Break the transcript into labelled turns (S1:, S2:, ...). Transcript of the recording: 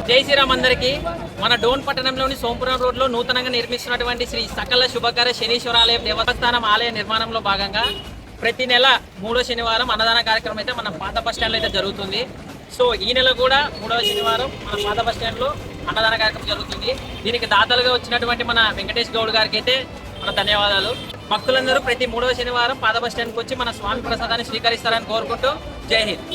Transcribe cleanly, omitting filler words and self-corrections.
S1: జై శ్రీరామ్ అందరికీ. మన డోన్ పట్టణంలోని సోంపురం రోడ్లో నూతనంగా నిర్మిస్తున్నటువంటి శ్రీ సకల శుభకర శనీశ్వరాలయ దేవస్థానం ఆలయ నిర్మాణంలో భాగంగా ప్రతి నెల 3వ శనివారం అన్నదాన కార్యక్రమం అయితే మన పాత బస్ స్టాండ్లో అయితే జరుగుతుంది. సో ఈ నెల కూడా 3వ శనివారం మన పాత బస్ స్టాండ్లో అన్నదాన కార్యక్రమం జరుగుతుంది. దీనికి దాతలుగా వచ్చినటువంటి మన వెంకటేష్ గౌడ్ గారికి అయితే మన ధన్యవాదాలు. భక్తులందరూ ప్రతి 3వ శనివారం పాత బస్ స్టాండ్కి వచ్చి మన స్వామి ప్రసాదాన్ని స్వీకరిస్తారని కోరుకుంటూ జై హింద్.